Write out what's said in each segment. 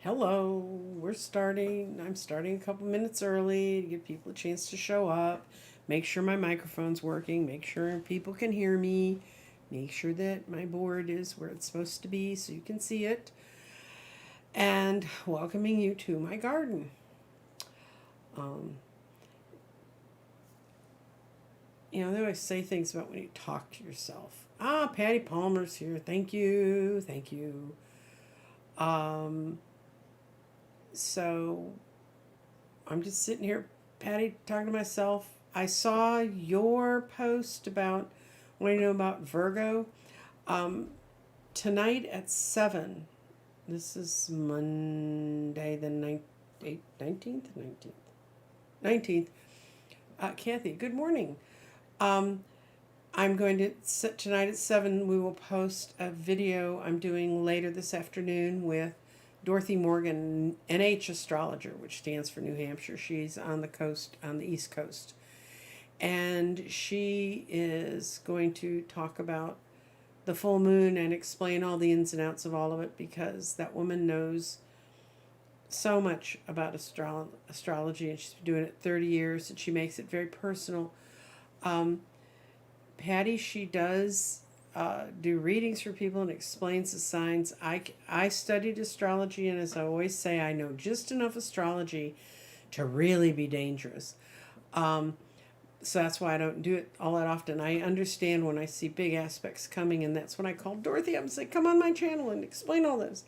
Hello, we're starting. I'm starting a couple minutes early to give people a chance to show up. Make sure my microphone's working. Make sure people can hear me. Make sure that my board is where it's supposed to be so you can see it. And welcoming you to my garden. Um, they always say things about when you talk to yourself. Ah, Patty Palmer's here. Thank you. Thank you. Um, so I'm just sitting here, Patty, talking to myself. I saw your post about wanting to know about Virgo. Um, Tonight at 7, this is Monday the 19th? 19th. Kathy, good morning. Um, I'm going to sit tonight at 7. We will post a video I'm doing later this afternoon with Dorothy Morgan, NH astrologer, which stands for New Hampshire. She's on the coast, on the East Coast. And she is going to talk about the full moon and explain all the ins and outs of all of it because that woman knows so much about astrology and she's been doing it 30 years and she makes it very personal. Um, Patty, she does do readings for people and explains the signs. I studied astrology, and as I always say, I know just enough astrology to really be dangerous. Um, so that's why I don't do it all that often. I understand when I see big aspects coming, and that's when I call Dorothy up and say, "Come on my channel and explain all this."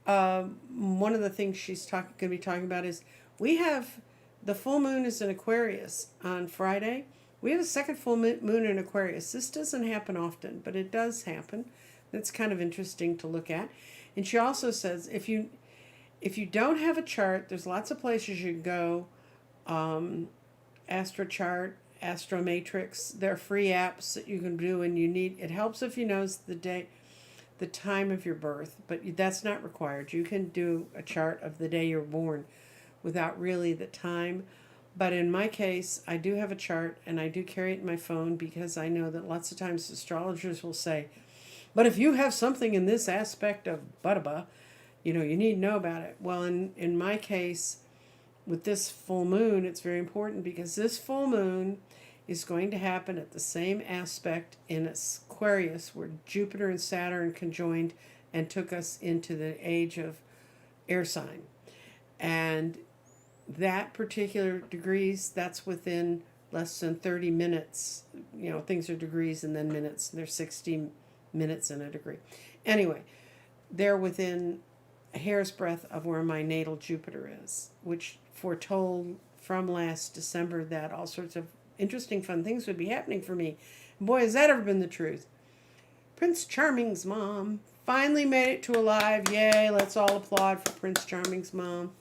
One of the things she's going to be talking about is we have the full moon is in Aquarius on Friday. We have a second full moon in Aquarius. This doesn't happen often, but it does happen. That's kind of interesting to look at. And she also says if you don't have a chart, there's lots of places you can go. AstroChart, Astromatrix. They're free apps that you can do, and it helps if you know the day, the time of your birth, but that's not required. You can do a chart of the day you're born without really the time. But in my case, I do have a chart and I do carry it in my phone because I know that lots of times astrologers will say, but if you have something in this aspect of bada you need to know about it. Well, in my case, with this full moon, it's very important because this full moon is going to happen at the same aspect in Aquarius where Jupiter and Saturn conjoined and took us into the age of air sign. And that particular degrees, that's within less than 30 minutes. Things are degrees and then minutes. They're 60 minutes in a degree. Anyway, they're within a hair's breadth of where my natal Jupiter is, which foretold from last December that all sorts of interesting, fun things would be happening for me. Boy, has that ever been the truth. Prince Charming's mom finally made it to alive. Yay, let's all applaud for Prince Charming's mom.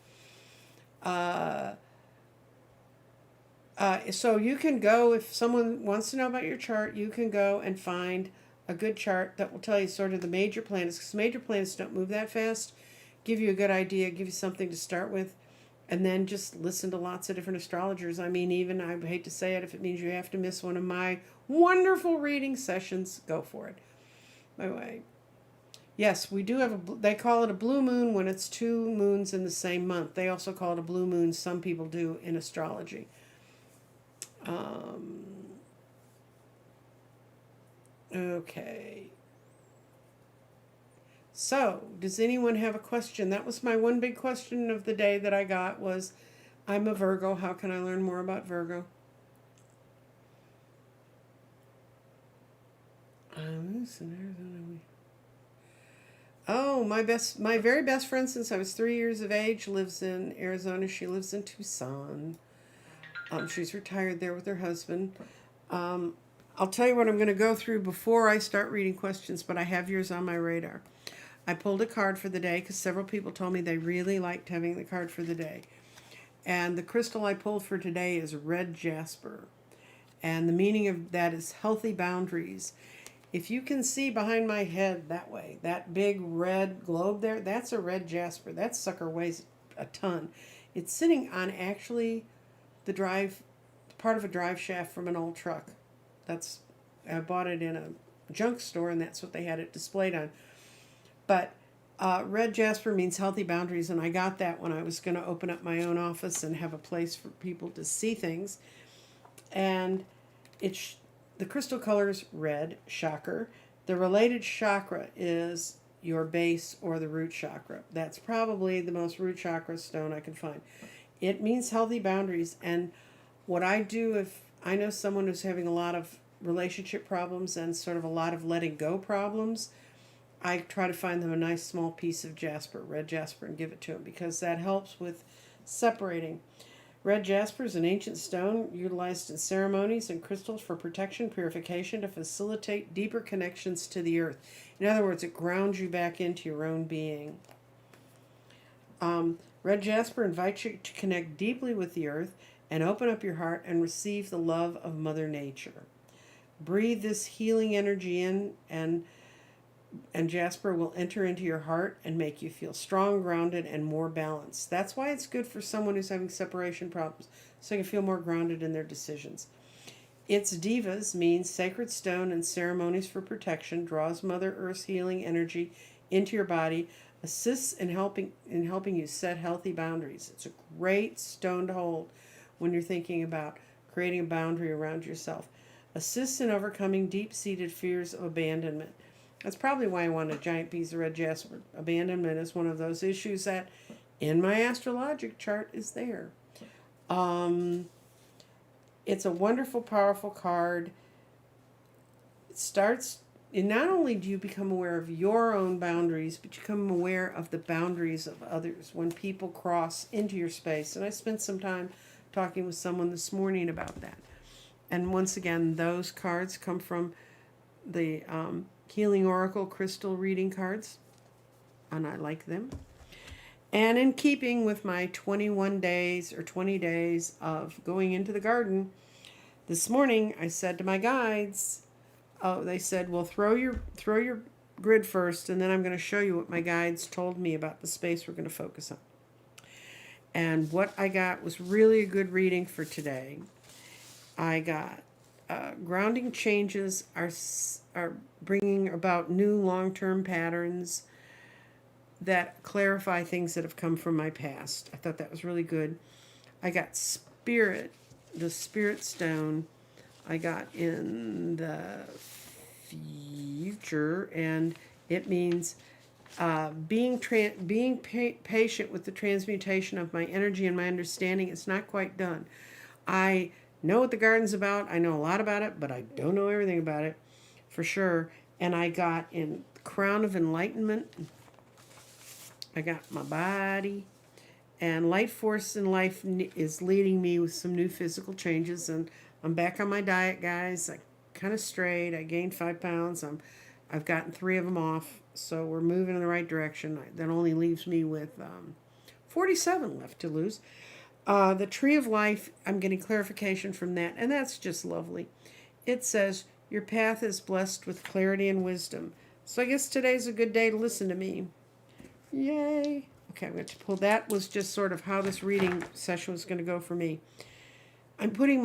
So you can go, if someone wants to know about your chart, you can go and find a good chart that will tell you sort of the major planets, because major planets don't move that fast. Give you a good idea, give you something to start with, and then just listen to lots of different astrologers. I mean, even, I hate to say it, if it means you have to miss one of my wonderful reading sessions, go for it. By the way, yes, we do have they call it a blue moon when it's two moons in the same month. They also call it a blue moon, some people do in astrology. Um, okay. So, does anyone have a question? That was my one big question of the day that I got was, I'm a Virgo. How can I learn more about Virgo? Oh, my very best friend since I was 3 years of age lives in Arizona. She lives in Tucson. She's retired there with her husband. Um, I'll tell you what I'm going to go through before I start reading questions, but I have yours on my radar. I pulled a card for the day because several people told me they really liked having the card for the day. And the crystal I pulled for today is red Jasper. And the meaning of that is healthy boundaries. If you can see behind my head that way, that big red globe there, that's a red Jasper. That sucker weighs a ton. It's sitting on actually the part of a drive shaft from an old truck. I bought it in a junk store and that's what they had it displayed on. But Red Jasper means healthy boundaries, and I got that when I was going to open up my own office and have a place for people to see things. And the crystal color is red, shocker. The related chakra is your base or the root chakra. That's probably the most root chakra stone I can find. It means healthy boundaries. And what I do if I know someone who's having a lot of relationship problems and sort of a lot of letting go problems, I try to find them a nice small piece of jasper, red jasper, and give it to them because that helps with separating. Red jasper is an ancient stone utilized in ceremonies and crystals for protection, purification, to facilitate deeper connections to the earth. In other words, it grounds you back into your own being. Red jasper invites you to connect deeply with the earth and open up your heart and receive the love of Mother Nature. Breathe this healing energy in, and jasper will enter into your heart and make you feel strong, grounded, and more balanced. That's why it's good for someone who's having separation problems, so they can feel more grounded in their decisions. Its divas means sacred stone and ceremonies for protection, draws Mother Earth's healing energy into your body, assists in helping you set healthy boundaries. It's a great stone to hold when you're thinking about creating a boundary around yourself. Assists in overcoming deep-seated fears of abandonment. That's probably why I want a giant piece of red jasper. Abandonment is one of those issues that in my astrologic chart is there. It's a wonderful, powerful card. It starts, and not only do you become aware of your own boundaries, but you become aware of the boundaries of others when people cross into your space. And I spent some time talking with someone this morning about that. And once again, those cards come from the Healing Oracle crystal reading cards, and I like them. And in keeping with my 21 days or 20 days of going into the garden, this morning I said to my guides, they said, well, throw your grid first, and then I'm going to show you what my guides told me about the space we're going to focus on. And what I got was really a good reading for today. I got grounding changes are bringing about new long-term patterns that clarify things that have come from my past. I thought that was really good. I got spirit, the spirit stone. I got in the future, and it means being patient with the transmutation of my energy and my understanding. It's not quite done. I know what the garden's about. I know a lot about it, but I don't know everything about it for sure. And I got in Crown of Enlightenment. I got my body. And Light Force in Life is leading me with some new physical changes. And I'm back on my diet, guys. I kind of strayed. I gained 5 pounds. I've gotten 3 of them off. So we're moving in the right direction. That only leaves me with 47 left to lose. The Tree of Life, I'm getting clarification from that, and that's just lovely. It says, your path is blessed with clarity and wisdom. So I guess today's a good day to listen to me. Yay. Okay, I'm going to pull. That was just sort of how this reading session was going to go for me. I'm putting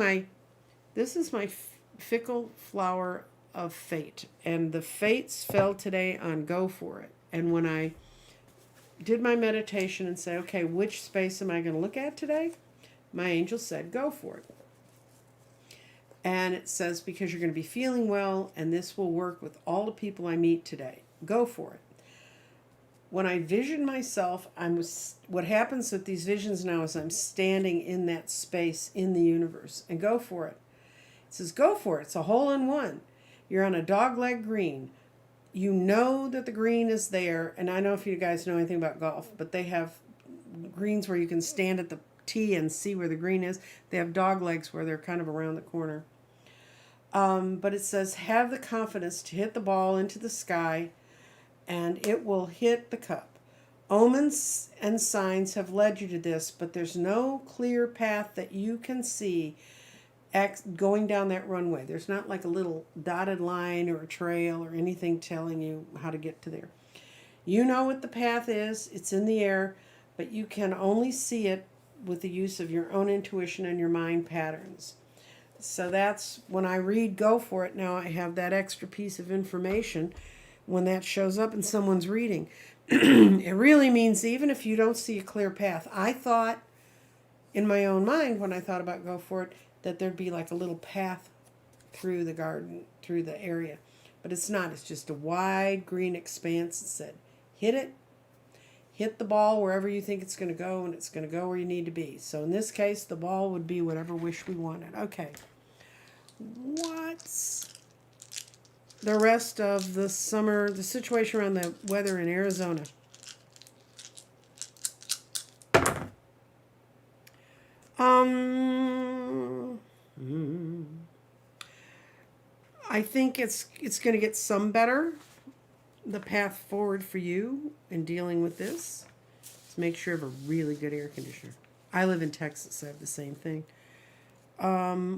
this is my fickle flower of fate, and the fates fell today on go for it. And when I did my meditation and say, okay, which space am I going to look at today? My angel said, go for it. And it says, because you're going to be feeling well, and this will work with all the people I meet today. Go for it. When I vision myself, what happens with these visions now is I'm standing in that space in the universe. And go for it. It says, go for it. It's a hole in one. You're on a dogleg green. You know that the green is there, and I don't know if you guys know anything about golf, but they have greens where you can stand at the tee and see where the green is. They have dog legs where they're kind of around the corner. But it says, have the confidence to hit the ball into the sky, and it will hit the cup. Omens and signs have led you to this, but there's no clear path that you can see going down that runway. There's not like a little dotted line or a trail or anything telling you how to get to there. You know what the path is. It's in the air, but you can only see it with the use of your own intuition and your mind patterns. So that's when I read go for it. Now I have that extra piece of information when that shows up in someone's reading, It really means even if you don't see a clear path. I thought in my own mind when I thought about go for it that there'd be like a little path through the garden, through the area. But it's not. It's just a wide green expanse that said, hit it, hit the ball wherever you think it's going to go, and it's going to go where you need to be. So in this case, the ball would be whatever wish we wanted. Okay. What's the rest of the summer, the situation around the weather in Arizona? I think it's going to get some better. The path forward for you in dealing with this is make sure you have a really good air conditioner. I live in Texas. I have the same thing.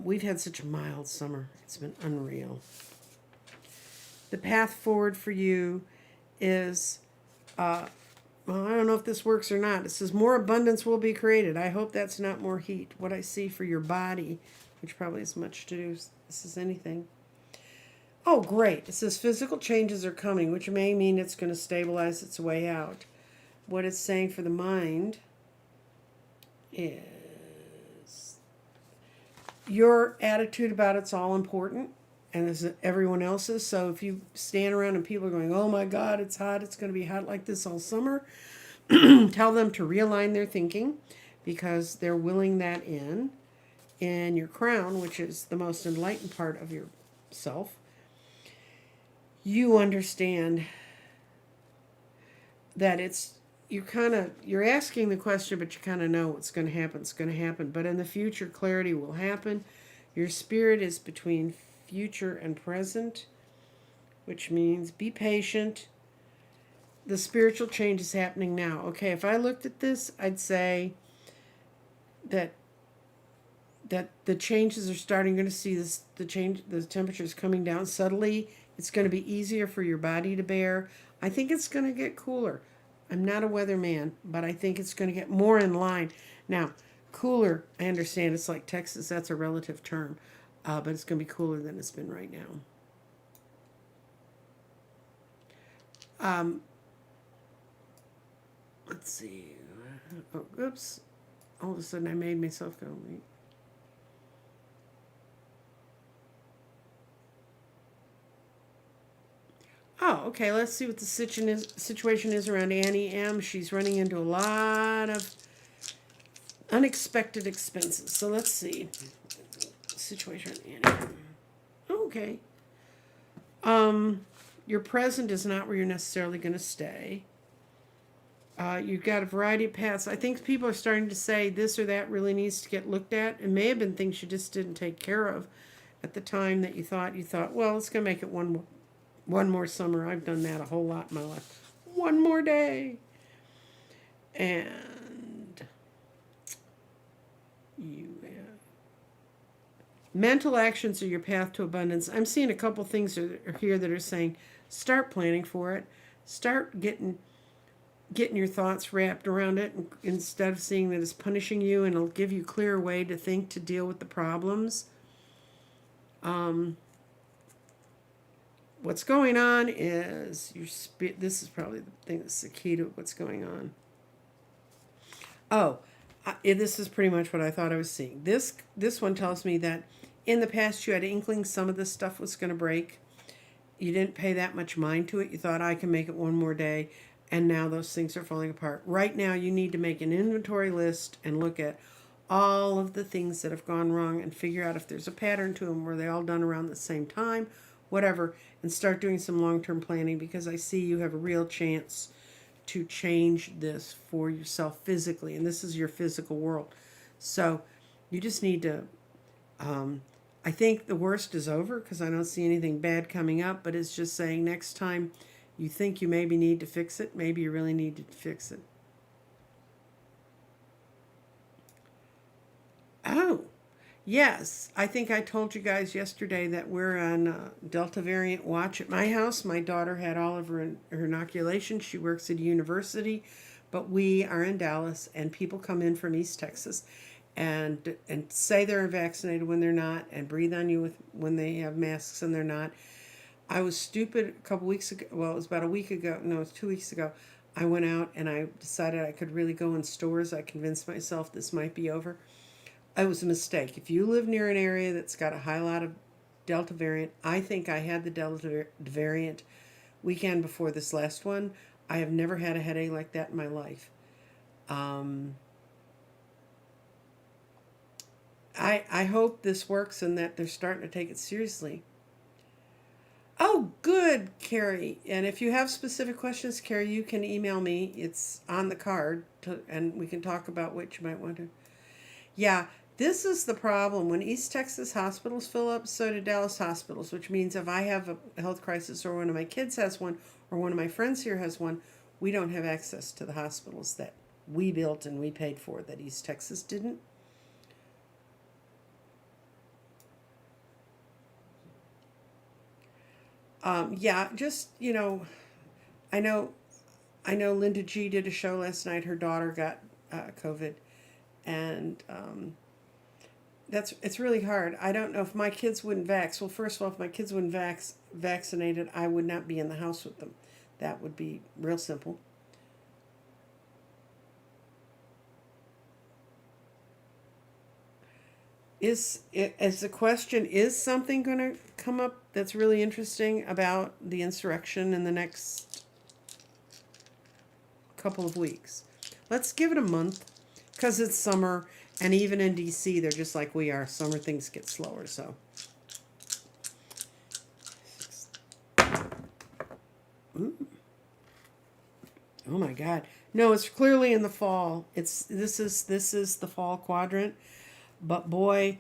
We've had such a mild summer. It's been unreal. The path forward for you is, well, I don't know if this works or not. It says more abundance will be created. I hope that's not more heat. What I see for your body, which probably has much to do with this as anything. Oh, great. It says physical changes are coming, which may mean it's going to stabilize its way out. What it's saying for the mind is your attitude about it's all important, and as everyone else's. So if you stand around and people are going, oh my God, it's hot, it's going to be hot like this all summer, tell them to realign their thinking because they're willing that in your crown, which is the most enlightened part of yourself. You understand that you're asking the question, but you kind of know what's going to happen. It's going to happen. But in the future, clarity will happen. Your spirit is between future and present, which means be patient. The spiritual change is happening now. Okay, if I looked at this, I'd say that the changes are starting. You're going to see this, the temperature is coming down subtly. It's going to be easier for your body to bear. I think it's going to get cooler. I'm not a weatherman, but I think it's going to get more in line. Now, cooler, I understand it's like Texas. That's a relative term. But it's going to be cooler than it's been right now. Let's see. Oh, oops. All of a sudden I made myself go. Oh, okay. Let's see what the situation is around Annie M. She's running into a lot of unexpected expenses. So let's see. Situation around Annie M. Okay. Your present is not where you're necessarily going to stay. You've got a variety of paths. I think people are starting to say this or that really needs to get looked at. It may have been things you just didn't take care of at the time that you thought, well, it's going to make it one more summer. I've done that a whole lot in my life. One more day. And mental actions are your path to abundance. I'm seeing a couple things here that are saying start planning for it. Start getting your thoughts wrapped around it instead of seeing that it's punishing you, and it'll give you a clearer way to think to deal with the problems. What's going on is this is probably the thing that's the key to what's going on. Oh, this is pretty much what I thought I was seeing. This one tells me that in the past you had inkling some of this stuff was going to break. You didn't pay that much mind to it. You thought I can make it one more day. And now those things are falling apart. Right now you need to make an inventory list and look at all of the things that have gone wrong and figure out if there's a pattern to them. Were they all done around the same time? Whatever. And start doing some long-term planning, because I see you have a real chance to change this for yourself physically. And this is your physical world. So you just need to... I think the worst is over because I don't see anything bad coming up. But it's just saying next time you think you maybe need to fix it, maybe you really need to fix it. Oh, yes. I think I told you guys yesterday that we're on Delta variant watch at my house. My daughter had all of her inoculation. She works at a university, but we are in Dallas, and people come in from East Texas and say they're vaccinated when they're not, and breathe on you when they have masks and they're not. I was stupid a couple weeks ago. Well, it was about a week ago. No, it was 2 weeks ago. I went out and I decided I could really go in stores. I convinced myself this might be over. It was a mistake. If you live near an area that's got a high lot of Delta variant, I think I had the Delta variant weekend before this last one. I have never had a headache like that in my life. I hope this works and that they're starting to take it seriously. Oh, good, Carrie. And if you have specific questions, Carrie, you can email me. It's on the card, and we can talk about what you might want to. Yeah, this is the problem. When East Texas hospitals fill up, so do Dallas hospitals, which means if I have a health crisis or one of my kids has one or one of my friends here has one, we don't have access to the hospitals that we built and we paid for that East Texas didn't. Yeah, just, I know I know Linda G did a show last night. Her daughter got COVID, and it's really hard. I don't know if my kids wouldn't vax. Well, first of all, if my kids wouldn't vaccinated, I would not be in the house with them. That would be real simple. As the question, is something going to come up that's really interesting about the insurrection in the next couple of weeks? Let's give it a month, because it's summer, and even in DC, they're just like we are. Summer things get slower, so. Ooh. Oh my God! No, it's clearly in the fall. This is the fall quadrant, but boy,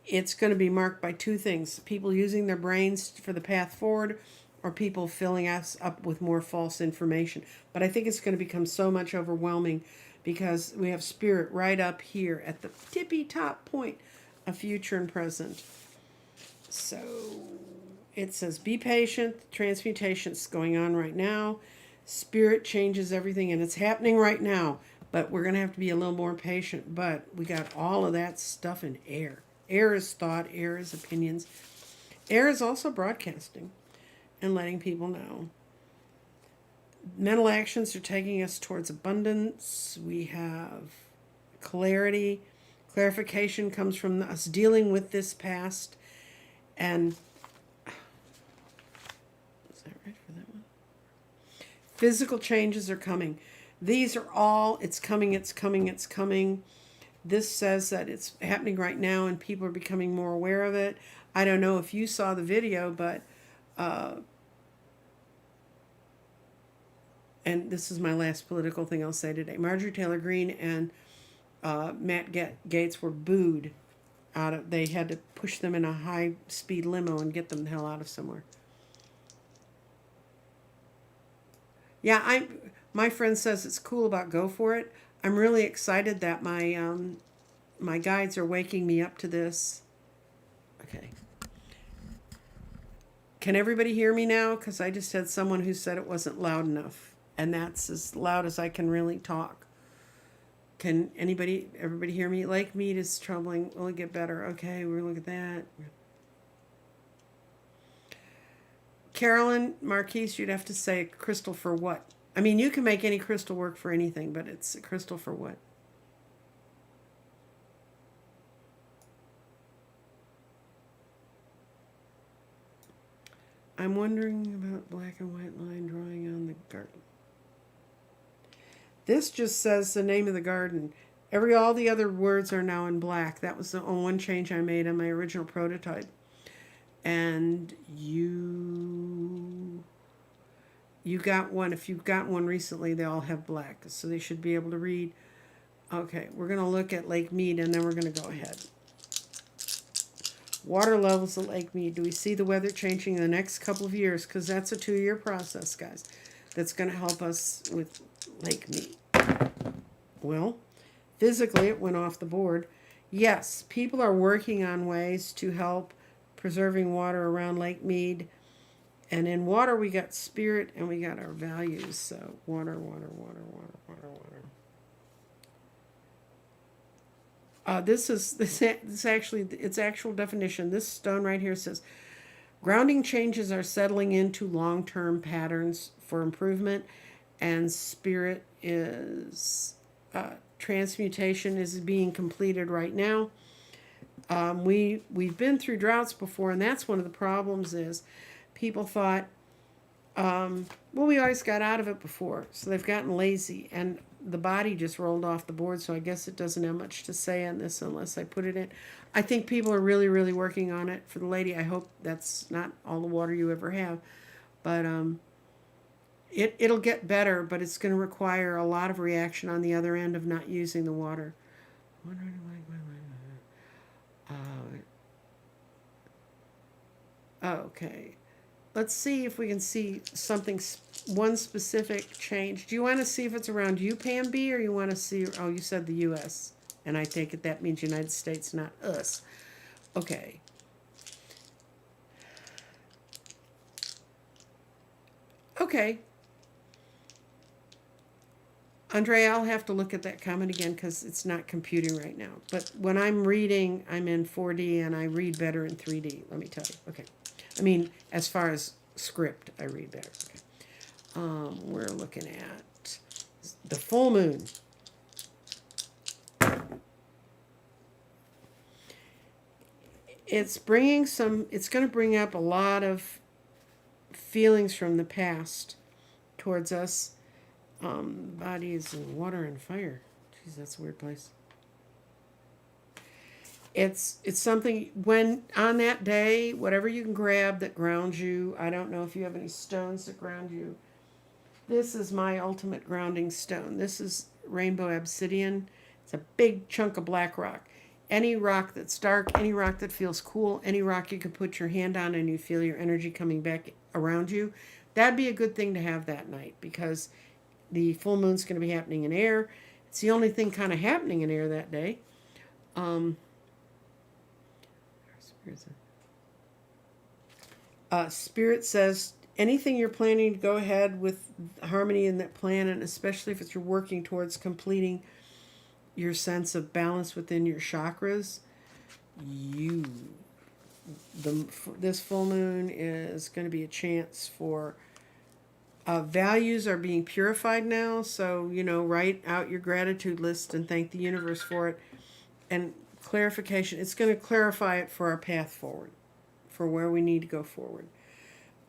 it's going to be marked by two things: people using their brains for the path forward, or people filling us up with more false information. But I think it's going to become so much overwhelming because we have spirit right up here at the tippy top point of future and present. So it says, be patient. Transmutation's going on right now. Spirit changes everything, and it's happening right now. But we're going to have to be a little more patient. But we got all of that stuff in air. Air is thought. Air is opinions. Air is also broadcasting and letting people know. Mental actions are taking us towards abundance. We have clarity. Clarification comes from us dealing with this past. And is that right for that one? Physical changes are coming. These are all, it's coming, it's coming, it's coming. This says that it's happening right now and people are becoming more aware of it. I don't know if you saw the video, but and this is my last political thing I'll say today. Marjorie Taylor Greene and Matt Gaetz were booed out of. They had to push them in a high-speed limo and get them the hell out of somewhere. Yeah, my friend says it's cool about go for it. I'm really excited that my guides are waking me up to this. Okay. Can everybody hear me now? Because I just had someone who said it wasn't loud enough. And that's as loud as I can really talk. Can everybody hear me? Lake Mead is troubling. Will it get better? Okay, we're going to look at that. Carolyn Marquise, you'd have to say crystal for what? I mean, you can make any crystal work for anything, but it's a crystal for what? I'm wondering about black and white line drawing on the garden. This just says the name of the garden. All the other words are now in black. That was the only one change I made on my original prototype. And you got one. If you've got one recently, they all have black. So they should be able to read. Okay, we're going to look at Lake Mead, and then we're going to go ahead. Water levels at Lake Mead. Do we see the weather changing in the next couple of years? Because that's a 2-year process, guys. That's going to help us with Lake Mead. Well, physically, it went off the board. Yes, people are working on ways to help preserving water around Lake Mead. And in water, we got spirit and we got our values. So water, water, water, water, water, water. This actually, its actual definition. This stone right here says, grounding changes are settling into long-term patterns for improvement. and spirit is transmutation is being completed right now. We've been through droughts before, and that's one of the problems is people thought, well, we always got out of it before, so they've gotten lazy, and the body just rolled off the board, so I guess it doesn't have much to say on this unless I put it in. I think people are really, really working on it. For the lady, I hope that's not all the water you ever have, but it'll get better, but it's going to require a lot of reaction on the other end of not using the water. Okay. Let's see if we can see something, one specific change. Do you want to see if it's around you, Pam B, or you want to see, oh, you said the U.S., and I take it that means United States, not us. Okay. Okay. Andrea, I'll have to look at that comment again because it's not computing right now. But when I'm reading, I'm in 4D and I read better in 3D, let me tell you. Okay. I mean, as far as script, I read better. Okay. We're looking at the full moon. It's going to bring up a lot of feelings from the past towards us. Body is in water and fire. Jeez, that's a weird place. It's something when on that day, whatever you can grab that grounds you. I don't know if you have any stones that ground you. This is my ultimate grounding stone. This is rainbow obsidian. It's a big chunk of black rock. Any rock that's dark, any rock that feels cool, any rock you can put your hand on and you feel your energy coming back around you. That'd be a good thing to have that night because the full moon's going to be happening in air. It's the only thing kind of happening in air that day. Spirit says anything you're planning to go ahead with harmony in that plan, and especially if you're working towards completing your sense of balance within your chakras, this full moon is going to be a chance for values are being purified now. So, write out your gratitude list and thank the universe for it. And clarification, it's going to clarify it for our path forward, for where we need to go forward.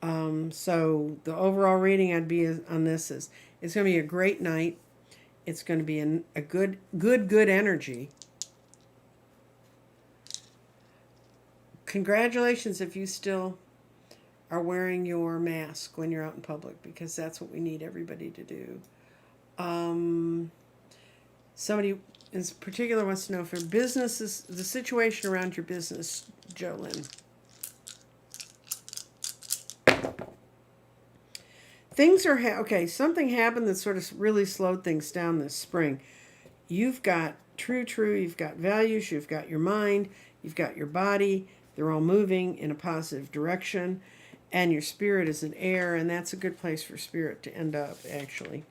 So the overall reading I'd be on this is it's going to be a great night. It's going to be a good energy. Congratulations if you still are wearing your mask when you're out in public, because that's what we need everybody to do. Somebody in particular wants to know if your business is the situation around your business, Jolynn. Things are okay. Something happened that sort of really slowed things down this spring. You've got true. You've got values. You've got your mind. You've got your body. They're all moving in a positive direction. And your spirit is in air, and that's a good place for spirit to end up, actually.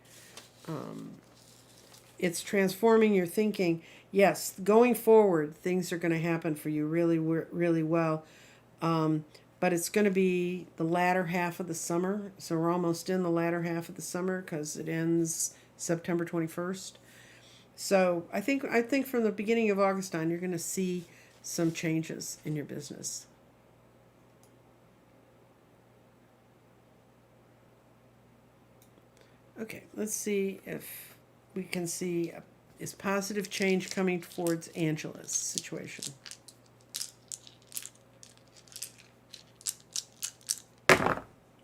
It's transforming your thinking. Yes, going forward, things are going to happen for you really, really well. But it's going to be the latter half of the summer. So we're almost in the latter half of the summer because it ends September 21st. So I think from the beginning of August on, you're going to see some changes in your business. Okay, let's see if we can see is positive change coming towards Angela's situation.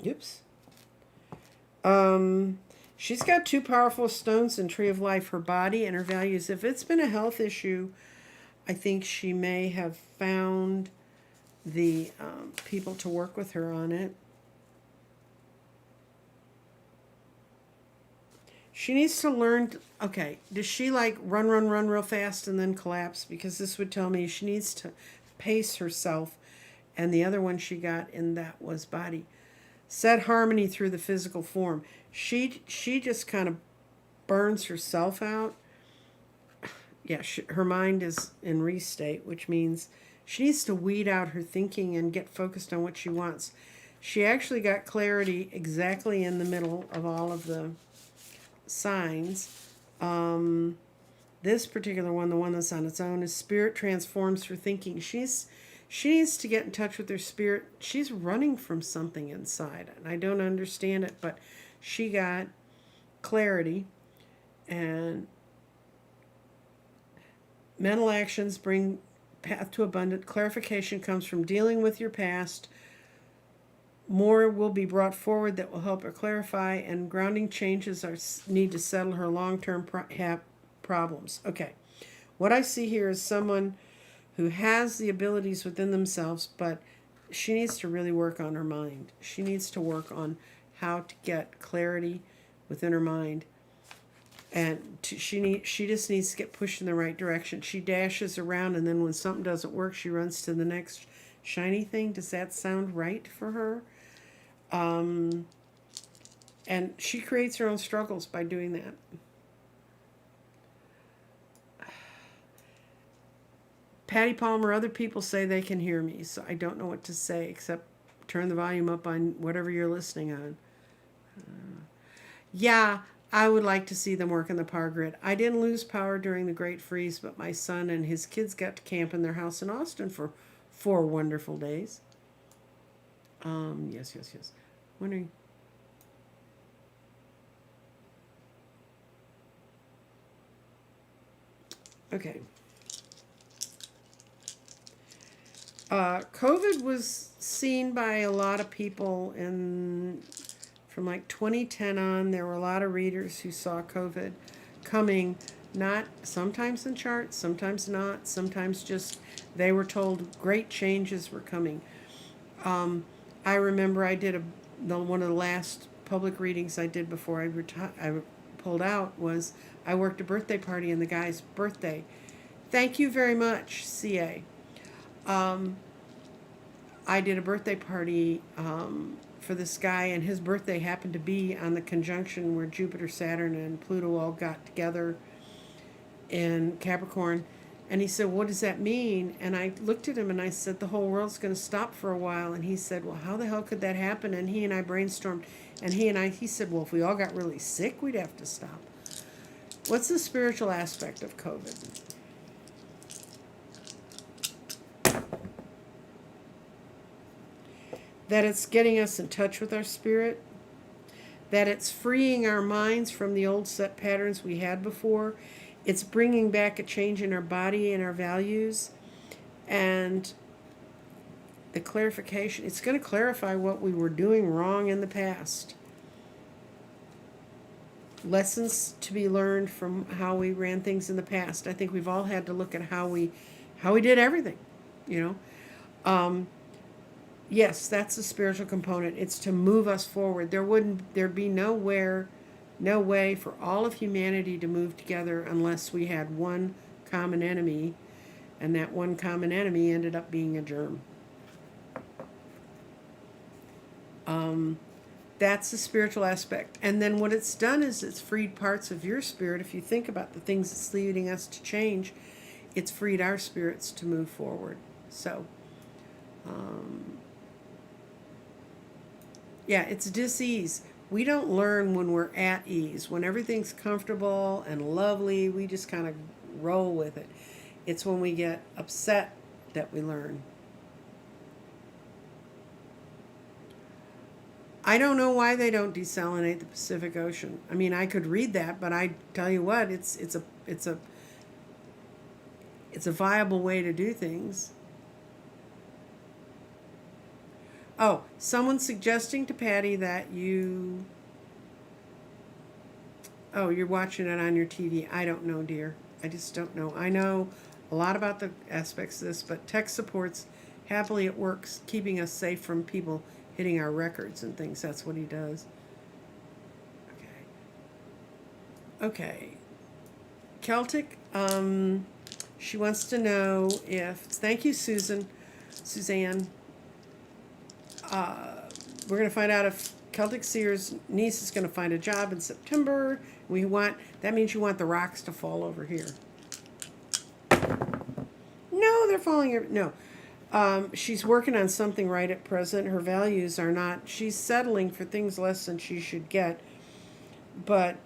Oops. She's got two powerful stones in Tree of Life, her body and her values. If it's been a health issue, I think she may have found the people to work with her on it. She needs to learn, okay, does she like run real fast and then collapse? Because this would tell me she needs to pace herself. And the other one she got in that was body. Set harmony through the physical form. She just kind of burns herself out. Yeah, her mind is in restate, which means she needs to weed out her thinking and get focused on what she wants. She actually got clarity exactly in the middle of all of the signs. This particular one, the one that's on its own, is spirit transforms through thinking. She needs to get in touch with her spirit. She's running from something inside, and I don't understand it, but she got clarity, and mental actions bring path to abundant. Clarification comes from dealing with your past. More will be brought forward that will help her clarify, and grounding changes need to settle her long-term problems. Okay, what I see here is someone who has the abilities within themselves, but she needs to really work on her mind. She needs to work on how to get clarity within her mind, and she just needs to get pushed in the right direction. She dashes around, and then when something doesn't work, she runs to the next shiny thing. Does that sound right for her? And she creates her own struggles by doing that. Patty Palmer, other people say they can hear me, so I don't know what to say except turn the volume up on whatever you're listening on. Yeah, I would like to see them work in the power grid. I didn't lose power during the Great Freeze, but my son and his kids got to camp in their house in Austin for 4 wonderful days. Yes. Wondering. Okay. COVID was seen by a lot of people from like 2010 on. There were a lot of readers who saw COVID coming, not sometimes in charts, sometimes not, sometimes just they were told great changes were coming. I remember I did one of the last public readings I did before I pulled out was I worked a birthday party and the guy's birthday. Thank you very much, CA. I did a birthday party for this guy, and his birthday happened to be on the conjunction where Jupiter, Saturn, and Pluto all got together in Capricorn. And he said, "What does that mean?" And I looked at him and I said, "The whole world's going to stop for a while." And he said, "Well, how the hell could that happen?" And he and I brainstormed. And he said, "Well, if we all got really sick, we'd have to stop." What's the spiritual aspect of COVID? That it's getting us in touch with our spirit. That it's freeing our minds from the old set patterns we had before. It's bringing back a change in our body and our values. And the clarification, it's going to clarify what we were doing wrong in the past. Lessons to be learned from how we ran things in the past. I think we've all had to look at how we did everything, you know. Yes, that's the spiritual component. It's to move us forward. There'd be no way for all of humanity to move together unless we had one common enemy, and that one common enemy ended up being a germ. That's the spiritual aspect. And then what it's done is it's freed parts of your spirit. If you think about the things it's leading us to change, it's freed our spirits to move forward. So, yeah, it's dis-ease. We don't learn when we're at ease. When everything's comfortable and lovely, we just kind of roll with it. It's when we get upset that we learn. I don't know why they don't desalinate the Pacific Ocean. I mean, I could read that, but I tell you what, it's a viable way to do things. Oh, someone's suggesting to Patty that you're watching it on your TV. I don't know, dear. I just don't know. I know a lot about the aspects of this, but tech supports happily it works, keeping us safe from people hitting our records and things. That's what he does. Okay. Celtic, she wants to know if, thank you, Suzanne. We're going to find out if Celtic Seer's niece is going to find a job in September. That means you want the rocks to fall over here. No, they're falling. No. She's working on something right at present. Her values are not, she's settling for things less than she should get. But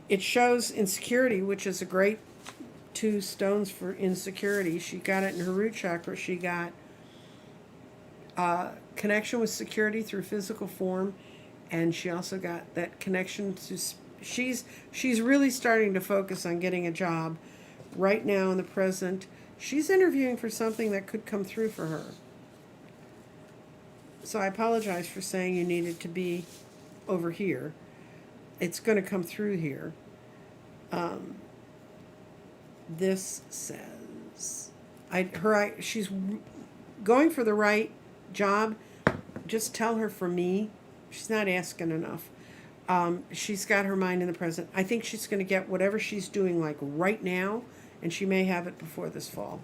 it shows insecurity, which is a great 2 stones for insecurity. She got it in her root chakra. She got connection with security through physical form, and she also got that connection to she's really starting to focus on getting a job right now in the present. She's interviewing for something that could come through for her. So I apologize for saying you needed to be over here. It's going to come through here. This says she's going for the right job. Just tell her for me, she's not asking enough. She's got her mind in the present. I think she's going to get whatever she's doing like right now, and she may have it before this fall.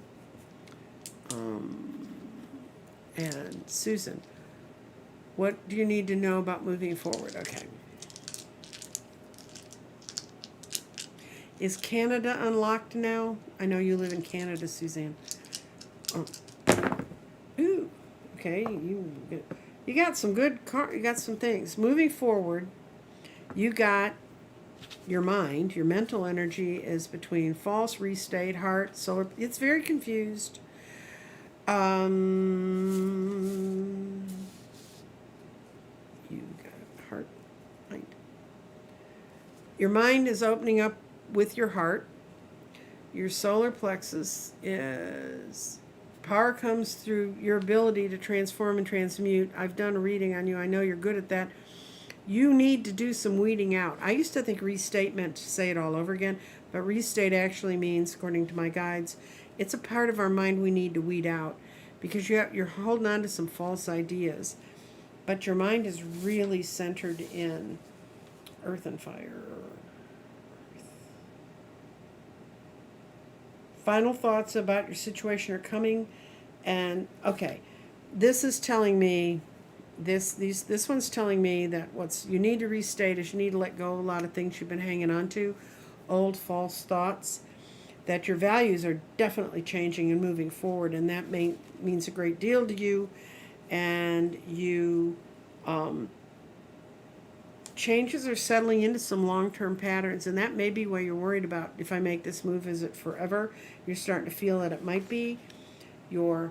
And Susan, what do you need to know about moving forward? Okay. Is Canada unlocked now? I know you live in Canada, Suzanne. Oh. Ooh. Okay. You got some good you got some things. Moving forward, you got your mind, your mental energy is between false, restate, heart, solar. It's very confused. You got heart, mind. Your mind is opening up with your heart. Your solar plexus is power comes through your ability to transform and transmute. I've done a reading on you. I know you're good at that. You need to do some weeding out. I used to think restate meant to say it all over again, but restate actually means, according to my guides, it's a part of our mind we need to weed out because you're holding on to some false ideas. But your mind is really centered in earth and fire. Final thoughts about your situation are coming, and okay, this is telling me, this one's telling me that you need to restate is you need to let go of a lot of things you've been hanging on to, old false thoughts, that your values are definitely changing and moving forward, and that means a great deal to you, and you changes are settling into some long-term patterns, and that may be why you're worried about, if I make this move, is it forever? You're starting to feel that it might be. Your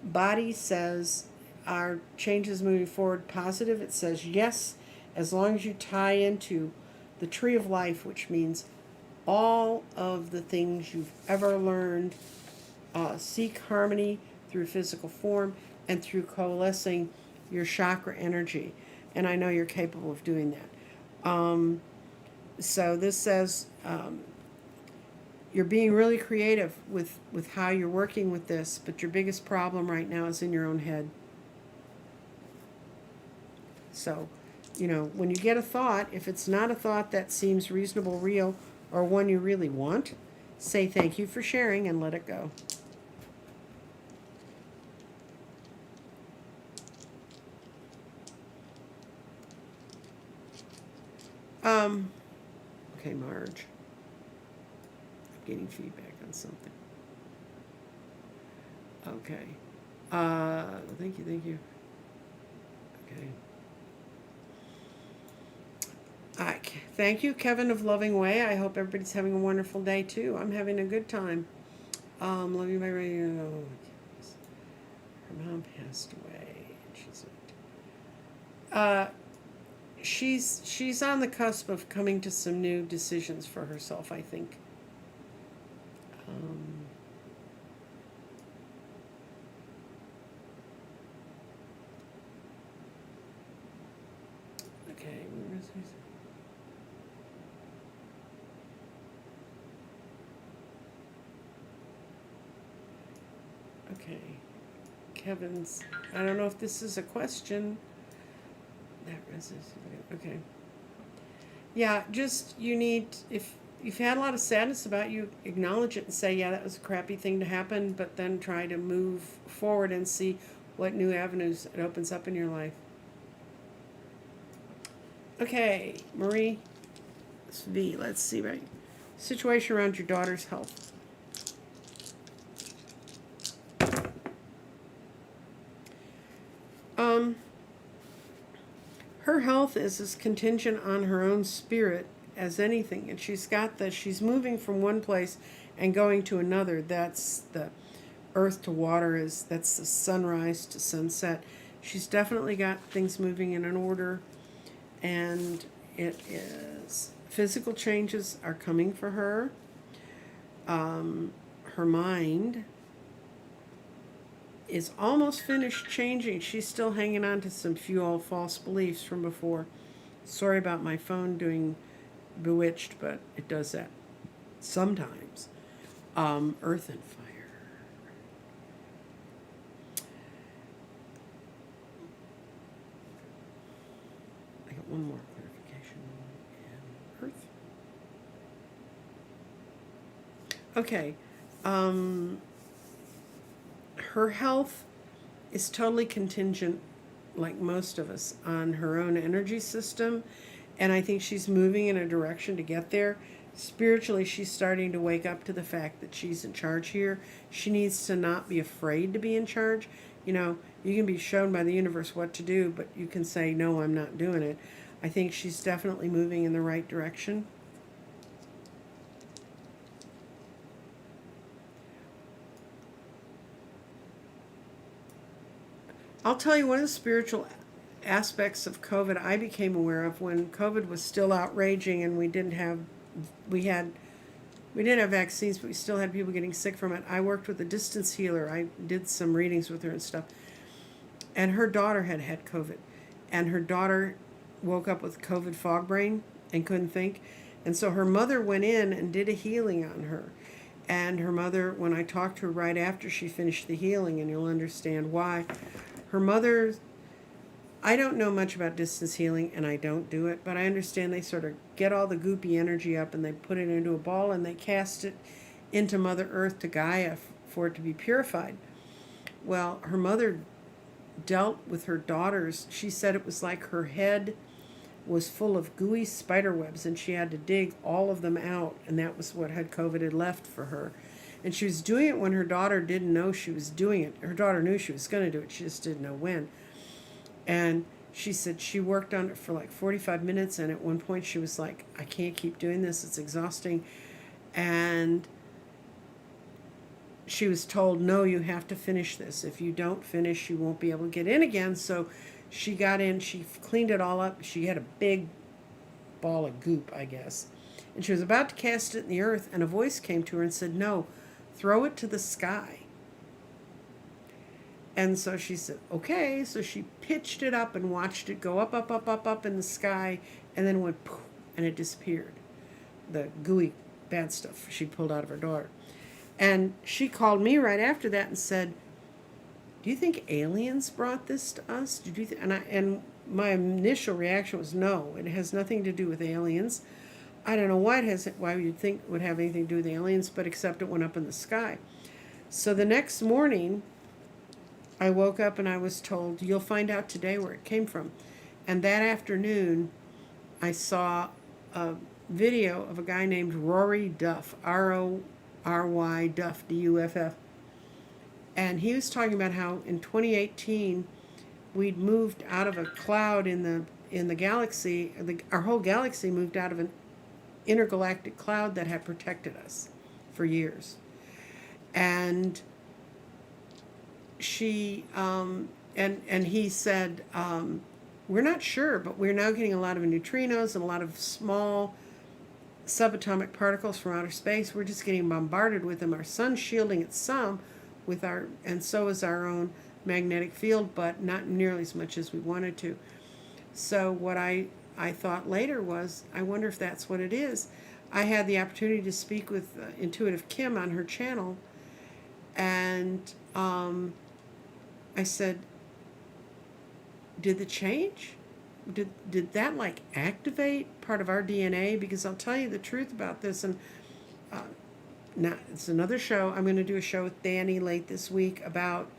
body says, are changes moving forward positive? It says yes, as long as you tie into the tree of life, which means all of the things you've ever learned. Seek harmony through physical form and through coalescing your chakra energy. And I know you're capable of doing that. So this says you're being really creative with how you're working with this, but your biggest problem right now is in your own head. So, when you get a thought, if it's not a thought that seems reasonable, real, or one you really want, say thank you for sharing and let it go. Okay, Marge. I'm getting feedback on something. Okay. Thank you. Okay. Thank you, Kevin of Loving Way. I hope everybody's having a wonderful day, too. I'm having a good time. Love you, my radio. Her mom passed away. She's on the cusp of coming to some new decisions for herself, I think. Okay, where is this? Okay, Kevin's. I don't know if this is a question. That resist. Okay. Yeah, just you need, if you've had a lot of sadness about you, acknowledge it and say, yeah, that was a crappy thing to happen, but then try to move forward and see what new avenues it opens up in your life. Okay, Marie, V, let's see, right? Situation around your daughter's health. Her health is contingent on her own spirit as anything. And she's moving from one place and going to another. That's the earth to water, that's the sunrise to sunset. She's definitely got things moving in an order, and it is physical changes are coming for her. Her mind is almost finished changing. She's still hanging on to some few old false beliefs from before. Sorry about my phone doing bewitched, but it does that sometimes. Earth and fire. I got one more clarification. And earth. Okay. Her health is totally contingent, like most of us, on her own energy system. And I think she's moving in a direction to get there. Spiritually, she's starting to wake up to the fact that she's in charge here. She needs to not be afraid to be in charge. You know, you can be shown by the universe what to do, but you can say, no, I'm not doing it. I think she's definitely moving in the right direction. I'll tell you one of the spiritual aspects of COVID I became aware of when COVID was still outraging and we didn't have vaccines, but we still had people getting sick from it. I worked with a distance healer. I did some readings with her and stuff. And her daughter had COVID. And her daughter woke up with COVID fog brain and couldn't think. And so her mother went in and did a healing on her. And her mother, when I talked to her right after she finished the healing, and you'll understand why, her mother, I don't know much about distance healing, and I don't do it, but I understand they sort of get all the goopy energy up and they put it into a ball and they cast it into Mother Earth, to Gaia, for it to be purified. Well, her mother dealt with her daughters. She said it was like her head was full of gooey spider webs and she had to dig all of them out, and that was what COVID had left for her. And she was doing it when her daughter didn't know she was doing it. Her daughter knew she was going to do it, she just didn't know when. And she said she worked on it for like 45 minutes, and at one point she was like, I can't keep doing this, it's exhausting. And she was told, no, you have to finish this. If you don't finish, you won't be able to get in again. So she got in, she cleaned it all up. She had a big ball of goop, I guess. And she was about to cast it in the earth, and a voice came to her and said, no, throw it to the sky. And so she said, okay. So she pitched it up and watched it go up, up, up, up, up in the sky, and then went poof, and it disappeared. The gooey bad stuff she pulled out of her daughter. And she called me right after that and said, do you think aliens brought this to us? Did you and my initial reaction was, no, it has nothing to do with aliens. I don't know why you'd think it would have anything to do with aliens, but except it went up in the sky. So the next morning, I woke up and I was told, you'll find out today where it came from. And that afternoon, I saw a video of a guy named Rory Duff, R-O-R-Y Duff, D-U-F-F. And he was talking about how in 2018, we'd moved out of a cloud in the galaxy. Our whole galaxy moved out of an intergalactic cloud that had protected us for years. And she and he said, we're not sure, but we're now getting a lot of neutrinos and a lot of small subatomic particles from outer space. We're just getting bombarded with them. Our sun's shielding it some with and so is our own magnetic field, but not nearly as much as we wanted to. So what I thought later was, I wonder if that's what it is. I had the opportunity to speak with Intuitive Kim on her channel, and I said, did the change? Did that like activate part of our DNA? Because I'll tell you the truth about this, and now it's another show. I'm going to do a show with Danny late this week about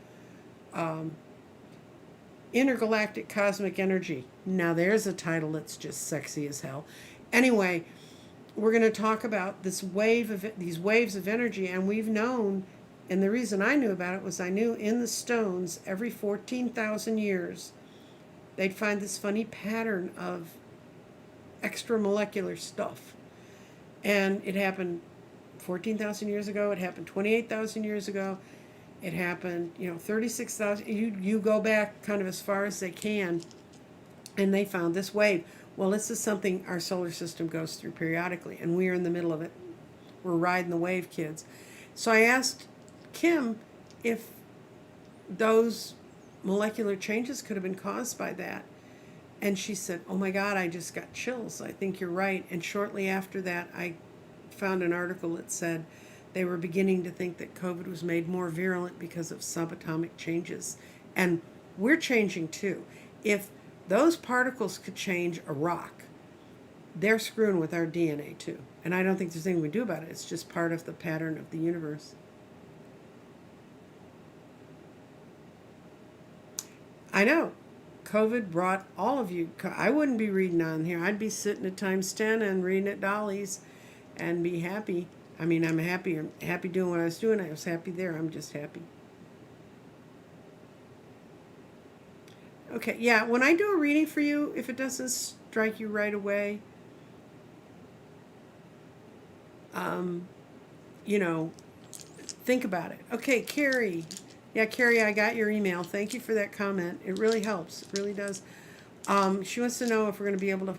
intergalactic cosmic energy. Now there's a title that's just sexy as hell. Anyway, we're going to talk about these waves of energy, and we've known, and the reason I knew about it was I knew in the stones every 14,000 years they'd find this funny pattern of extra molecular stuff. And it happened 14,000 years ago. It happened 28,000 years ago. It happened, 36,000. You go back kind of as far as they can, and they found this wave. Well, this is something our solar system goes through periodically, and we are in the middle of it. We're riding the wave, kids. So I asked Kim if those molecular changes could have been caused by that. And she said, oh my God, I just got chills. I think you're right. And shortly after that, I found an article that said they were beginning to think that COVID was made more virulent because of subatomic changes. And we're changing too. If those particles could change a rock, they're screwing with our DNA too. And I don't think there's anything we can do about it. It's just part of the pattern of the universe. I know. COVID brought all of you. I wouldn't be reading on here. I'd be sitting at times 10 and reading at Dolly's and be happy. I mean, I'm happy doing what I was doing. I was happy there. I'm just happy. Okay, yeah, when I do a reading for you, if it doesn't strike you right away, think about it. Okay, Carrie. Yeah, Carrie, I got your email. Thank you for that comment. It really helps. It really does. She wants to know if we're going to be able to,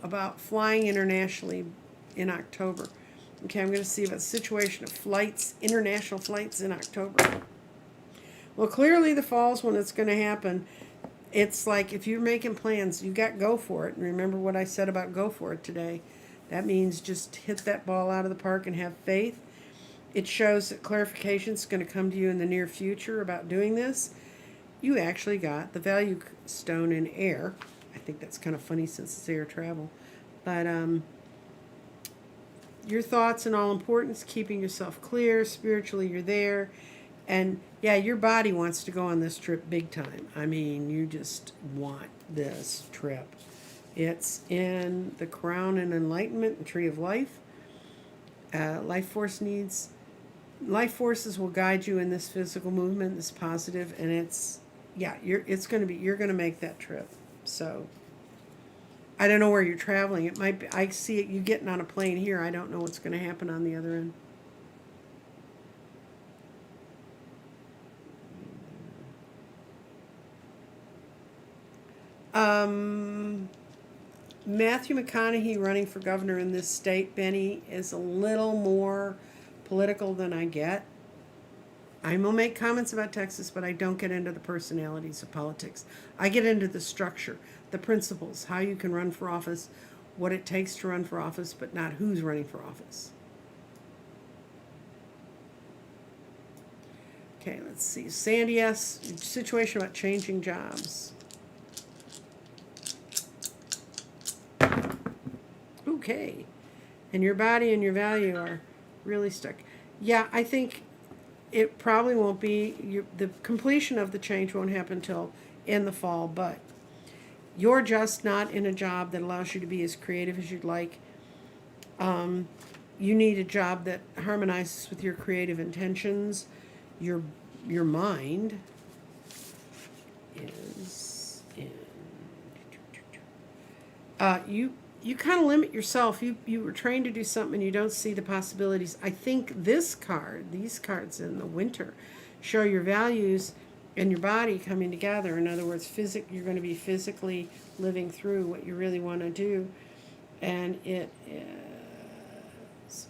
about flying internationally in October. Okay, I'm going to see about the situation of flights, international flights in October. Well, clearly the fall's when it's going to happen. It's like if you're making plans, you got go for it. And remember what I said about go for it today. That means just hit that ball out of the park and have faith. It shows that clarification is going to come to you in the near future about doing this. You actually got the value stone in air. I think that's kind of funny since it's air travel. But your thoughts and all importance, keeping yourself clear, spiritually you're there. And yeah, your body wants to go on this trip big time. I mean, you just want this trip. It's in the crown and enlightenment and tree of life. Life forces will guide you in this physical movement, this positive, and you're going to make that trip. So I don't know where you're traveling. It might be, I see it, you getting on a plane here. I don't know what's going to happen on the other end. Matthew McConaughey running for governor in this state, Benny, is a little more political than I get. I will make comments about Texas, but I don't get into the personalities of politics. I get into the structure, the principles, how you can run for office, what it takes to run for office, but not who's running for office. Okay, let's see. Sandy S. Situation about changing jobs. Okay. And your body and your value are really stuck. Yeah, I think it probably won't be, the completion of the change won't happen until in the fall, but you're just not in a job that allows you to be as creative as you'd like. You need a job that harmonizes with your creative intentions. Your mind is in. You kind of limit yourself. You were trained to do something and you don't see the possibilities. I think these cards in the winter, show your values and your body coming together. In other words, you're going to be physically living through what you really want to do. And it is.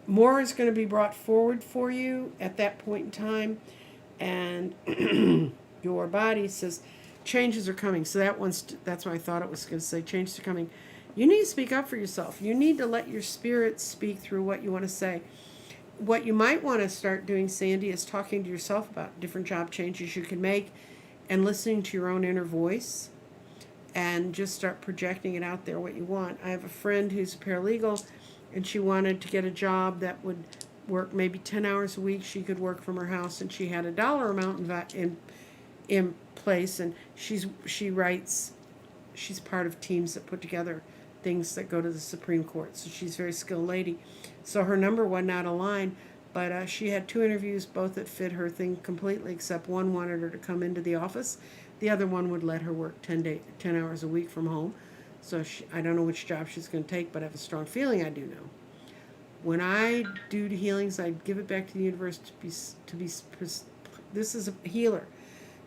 More is going to be brought forward for you at that point in time. And your body says, changes are coming. So that's why I thought it was going to say changes are coming. You need to speak up for yourself. You need to let your spirit speak through what you want to say. What you might want to start doing, Sandy, is talking to yourself about different job changes you can make and listening to your own inner voice and just start projecting it out there, what you want. I have a friend who's a paralegal and she wanted to get a job that would work maybe 10 hours a week. She could work from her house and she had a dollar amount in place, and she writes, she's part of teams that put together things that go to the Supreme Court, so she's a very skilled lady. So her number wasn't out of line, But she had 2 interviews, both that fit her thing completely, except one wanted her to come into the office. The other one would let her work 10 hours a week from home. So I don't know which job she's going to take, but I have a strong feeling I do know. When I do healings, I give it back to the universe this is a healer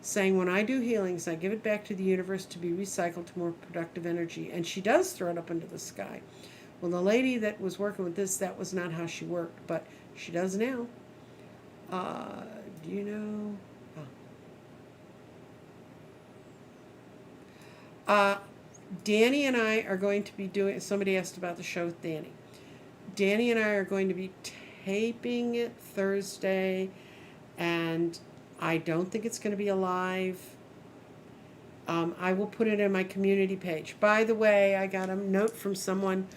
saying, when I do healings, I give it back to the universe to be recycled to more productive energy. And she does throw it up into the sky. Well, the lady that was working with this, that was not how she worked, but she does now. Do you know? Danny and I are going to be doing, somebody asked about the show with Danny. Danny and I are going to be taping it Thursday, and I don't think it's going to be a live. I will put it in my community page. By the way, I got a note from someone.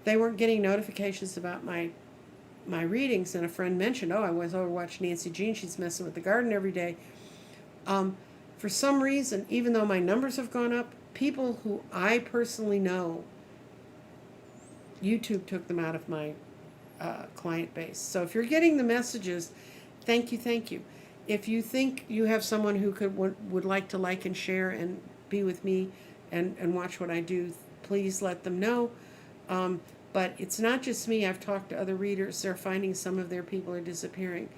They weren't getting notifications about my readings, and a friend mentioned, I was over watching Nancy Jean. She's messing with the garden every day. For some reason, even though my numbers have gone up, people who I personally know, YouTube took them out of my client base. So if you're getting the messages, thank you, thank you. If you think you have someone who would like to like and share and be with me and watch what I do, please let them know. But it's not just me. I've talked to other readers. They're finding some of their people are disappearing.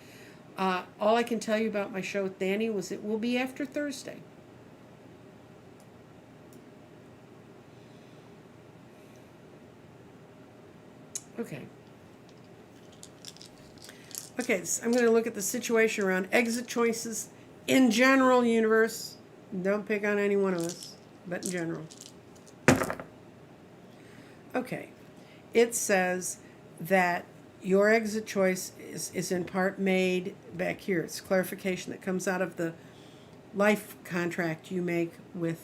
All I can tell you about my show with Danny was it will be after Thursday. Okay. Okay, so I'm going to look at the situation around exit choices in general, universe. Don't pick on any one of us, but in general. Okay. It says that your exit choice is in part made back here. It's clarification that comes out of the life contract you make with,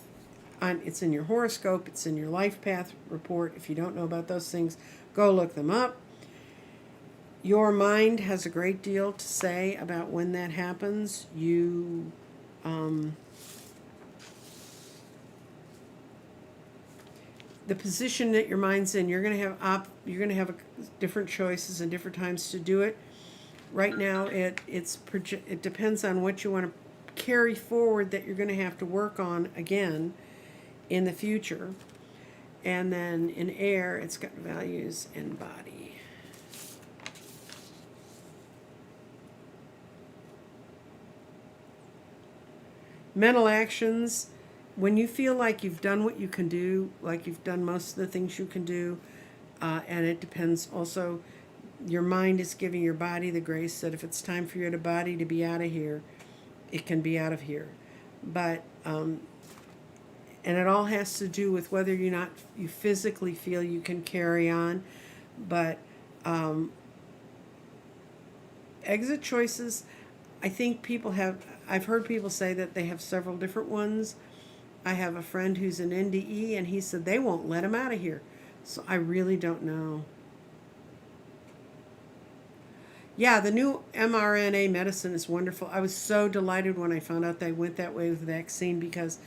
it's in your horoscope, it's in your life path report. If you don't know about those things, go look them up. Your mind has a great deal to say about when that happens. The position that your mind's in, you're going to have different choices and different times to do it. Right now, it depends on what you want to carry forward that you're going to have to work on again in the future. And then in air, it's got values and body. Mental actions, when you feel like you've done what you can do, like you've done most of the things you can do, and it depends also, your mind is giving your body the grace that if it's time for your body to be out of here, it can be out of here. But, and it all has to do with whether you physically feel you can carry on. But exit choices, I think I've heard people say that they have several different ones. I have a friend who's an NDE, and he said they won't let him out of here. So I really don't know. Yeah, the new mRNA medicine is wonderful. I was so delighted when I found out they went that way with the vaccine, because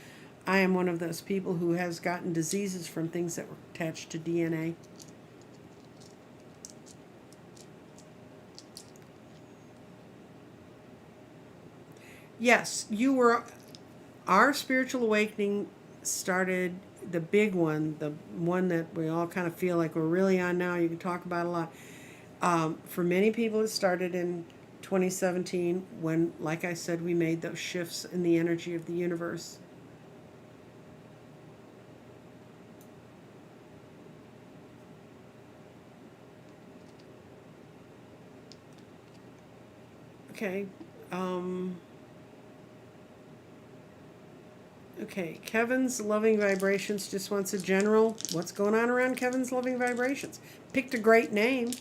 I am one of those people who has gotten diseases from things that were attached to DNA. Yes, our spiritual awakening started, the big one, the one that we all kind of feel like we're really on now, you can talk about a lot. For many people, it started in 2017 when, like I said, we made those shifts in the energy of the universe. Okay. Okay, Kevin's Loving Vibrations just wants a general, what's going on around Kevin's Loving Vibrations? Picked a great name.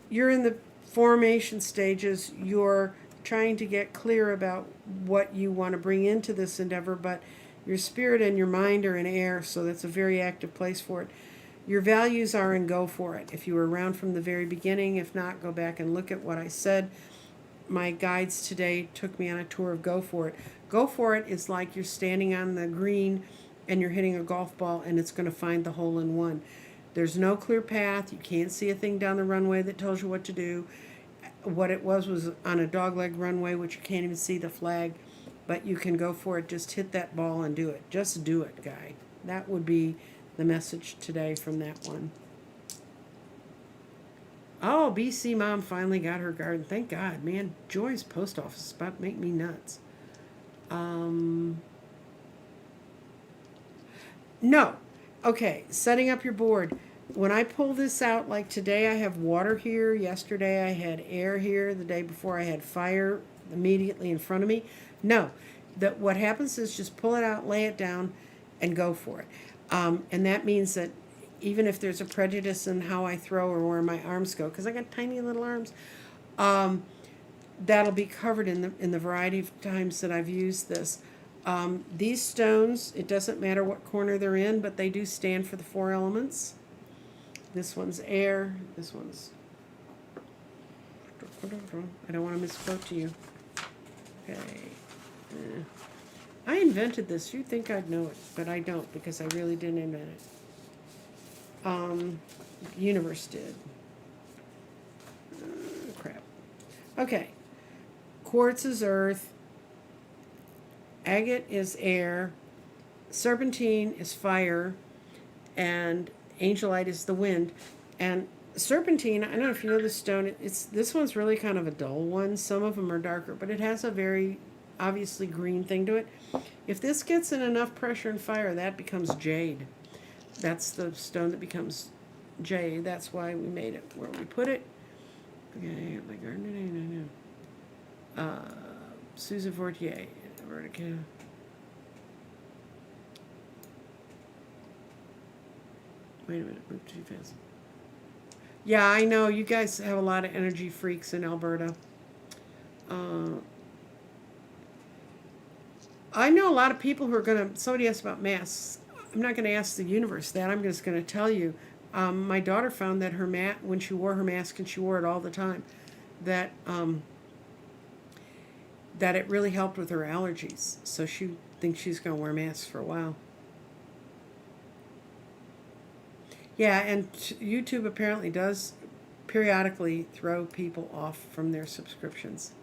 You're in the formation stages. You're trying to get clear about what you want to bring into this endeavor, but your spirit and your mind are in air, so that's a very active place for it. Your values are in go for it. If you were around from the very beginning, if not, go back and look at what I said. My guides today took me on a tour of go for it. Go for it is like you're standing on the green and you're hitting a golf ball and it's going to find the hole in one. There's no clear path. You can't see a thing down the runway that tells you what to do. What it was on a dogleg runway, which you can't even see the flag, but you can go for it. Just hit that ball and do it. Just do it, guy. That would be the message today from that one. Oh, BC Mom finally got her garden. Thank God, man. Joy's post office is about to make me nuts. No. Okay, setting up your board. When I pull this out, like today I have water here. Yesterday I had air here. The day before I had fire immediately in front of me. No. What happens is just pull it out, lay it down, and go for it. And that means that even if there's a prejudice in how I throw or where my arms go, because I got tiny little arms, that'll be covered in the variety of times that I've used this. These stones, it doesn't matter what corner they're in, but they do stand for the 4 elements. This one's air. This one's... I don't want to misquote to you. Okay. I invented this. You'd think I'd know it, but I don't, because I really didn't invent it. Universe did. Crap. Okay. Quartz is earth. Agate is air. Serpentine is fire. And angelite is the wind. And serpentine, I don't know if you know this stone, this one's really kind of a dull one. Some of them are darker, but it has a very obviously green thing to it. If this gets in enough pressure and fire, that becomes jade. That's the stone that becomes jade. That's why we made it where we put it. Okay, my garden. Susan Fortier. Vertica. Wait a minute, moved too fast. Yeah, I know. You guys have a lot of energy freaks in Alberta. I know a lot of people who are going to... Somebody asked about masks. I'm not going to ask the universe that. I'm just going to tell you. My daughter found that when she wore her mask, and she wore it all the time, that it really helped with her allergies. So she thinks she's going to wear masks for a while. Yeah, and YouTube apparently does periodically throw people off from their subscriptions.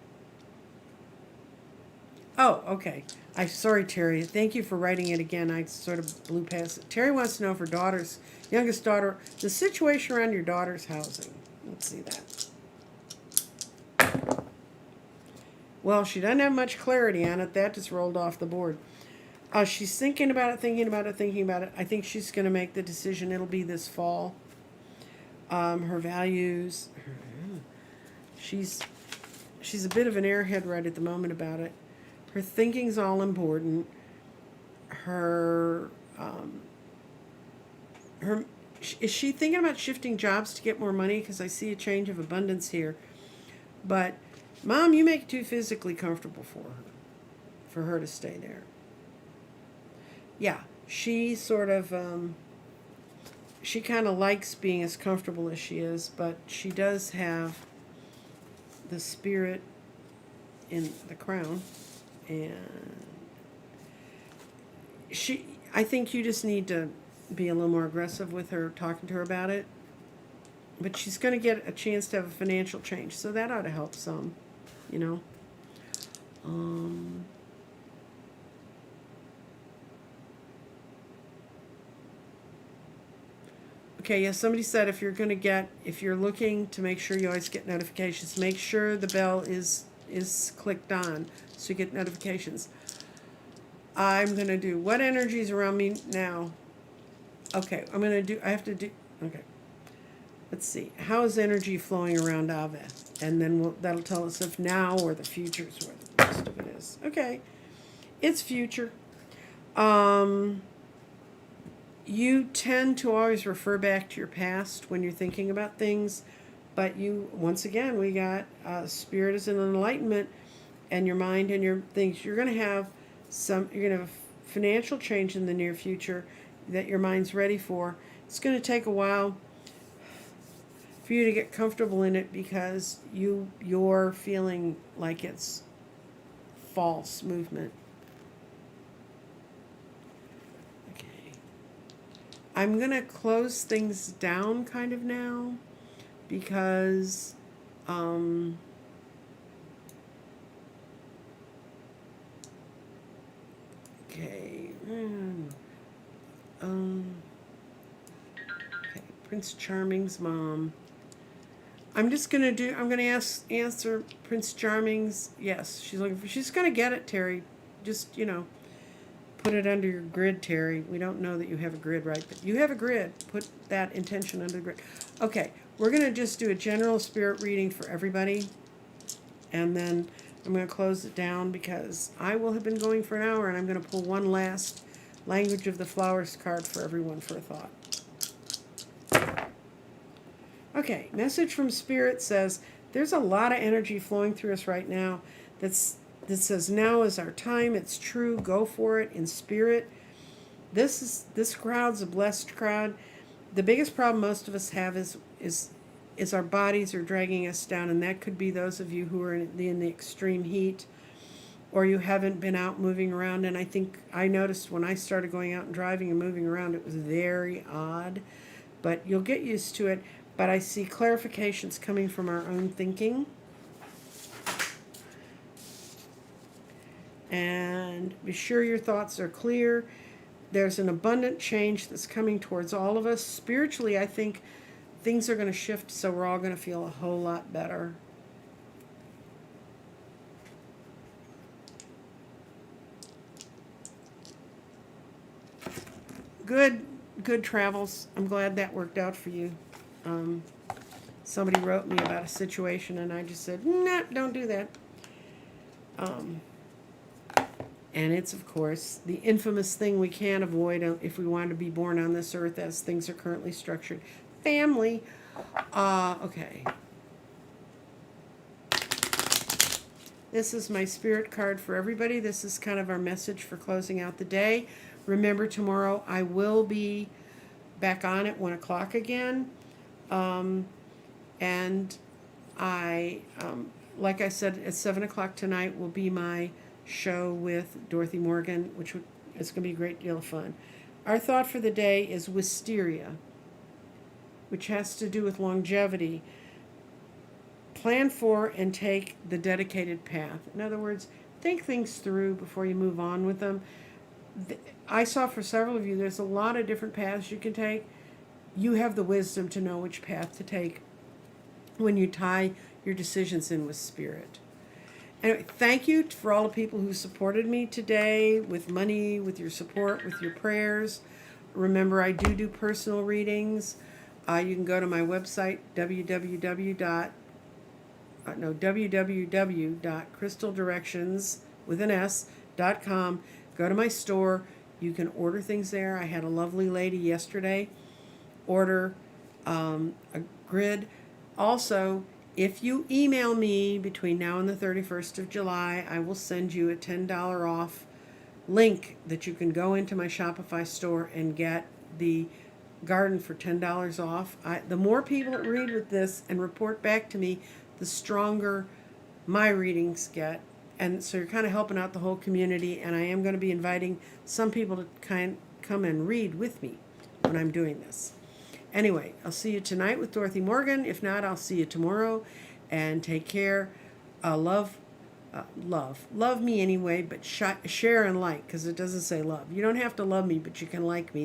Oh, okay. Sorry, Terry. Thank you for writing it again. I sort of blew past it. Terry wants to know if her youngest daughter, the situation around your daughter's housing. Let's see that. Well, she doesn't have much clarity on it. That just rolled off the board. She's thinking about it, thinking about it, thinking about it. I think she's going to make the decision. It'll be this fall. Her values. She's a bit of an airhead right at the moment about it. Her thinking's all important. Is she thinking about shifting jobs to get more money? Because I see a change of abundance here. But, Mom, you make it too physically comfortable for her to stay there. Yeah, she sort of, she kind of likes being as comfortable as she is, but she does have the spirit in the crown. And I think you just need to be a little more aggressive with her, talking to her about it. But she's going to get a chance to have a financial change, so that ought to help some, you know. Okay, yes, somebody said if you're looking to make sure you always get notifications, make sure the bell is clicked on so you get notifications. I'm going to do what energy is around me now. Okay, okay. Let's see. How is energy flowing around Ave? And then that'll tell us if now or the future is where the rest of it is. Okay. It's future. You tend to always refer back to your past when you're thinking about things, but once again, we got spirit is an enlightenment, and your mind and your things. You're going to have a financial change in the near future that your mind's ready for. It's going to take a while for you to get comfortable in it because you're feeling like it's false movement. I'm going to close things down kind of now because okay. Okay, Prince Charming's mom. I'm going to answer Prince Charming's, yes, she's going to get it, Terry. Just, put it under your grid, Terry. We don't know that you have a grid, right? But you have a grid. Put that intention under the grid. Okay, we're going to just do a general spirit reading for everybody. And then I'm going to close it down because I will have been going for an hour, and I'm going to pull one last Language of the Flowers card for everyone for a thought. Okay, message from Spirit says, there's a lot of energy flowing through us right now that says, now is our time. It's true. Go for it in spirit. This crowd's a blessed crowd. The biggest problem most of us have is our bodies are dragging us down, and that could be those of you who are in the extreme heat, or you haven't been out moving around. And I think I noticed when I started going out and driving and moving around, it was very odd, but you'll get used to it. But I see clarifications coming from our own thinking. And be sure your thoughts are clear. There's an abundant change that's coming towards all of us. Spiritually, I think things are going to shift, so we're all going to feel a whole lot better. Good travels. I'm glad that worked out for you. Somebody wrote me about a situation, and I just said, nah, don't do that. And it's, of course, the infamous thing we can't avoid if we want to be born on this earth as things are currently structured. Family. Okay. This is my spirit card for everybody. This is kind of our message for closing out the day. Remember, tomorrow I will be back on at 1 o'clock again. And I, like I said, at 7 o'clock tonight will be my show with Dorothy Morgan, which is going to be a great deal of fun. Our thought for the day is wisteria, which has to do with longevity. Plan for and take the dedicated path. In other words, think things through before you move on with them. I saw for several of you, there's a lot of different paths you can take. You have the wisdom to know which path to take when you tie your decisions in with spirit. Anyway, thank you for all the people who supported me today with money, with your support, with your prayers. Remember, I do personal readings. You can go to my website, www.crystaldirections.com. Go to my store. You can order things there. I had a lovely lady yesterday order a grid. Also, if you email me between now and the 31st of July, I will send you a $10 off link that you can go into my Shopify store and get the garden for $10 off. The more people that read with this and report back to me, the stronger my readings get. And so you're kind of helping out the whole community, and I am going to be inviting some people to come and read with me when I'm doing this. Anyway, I'll see you tonight with Dorothy Morgan. If not, I'll see you tomorrow. And take care. Love me anyway, but share and like, because it doesn't say love. You don't have to love me, but you can like me.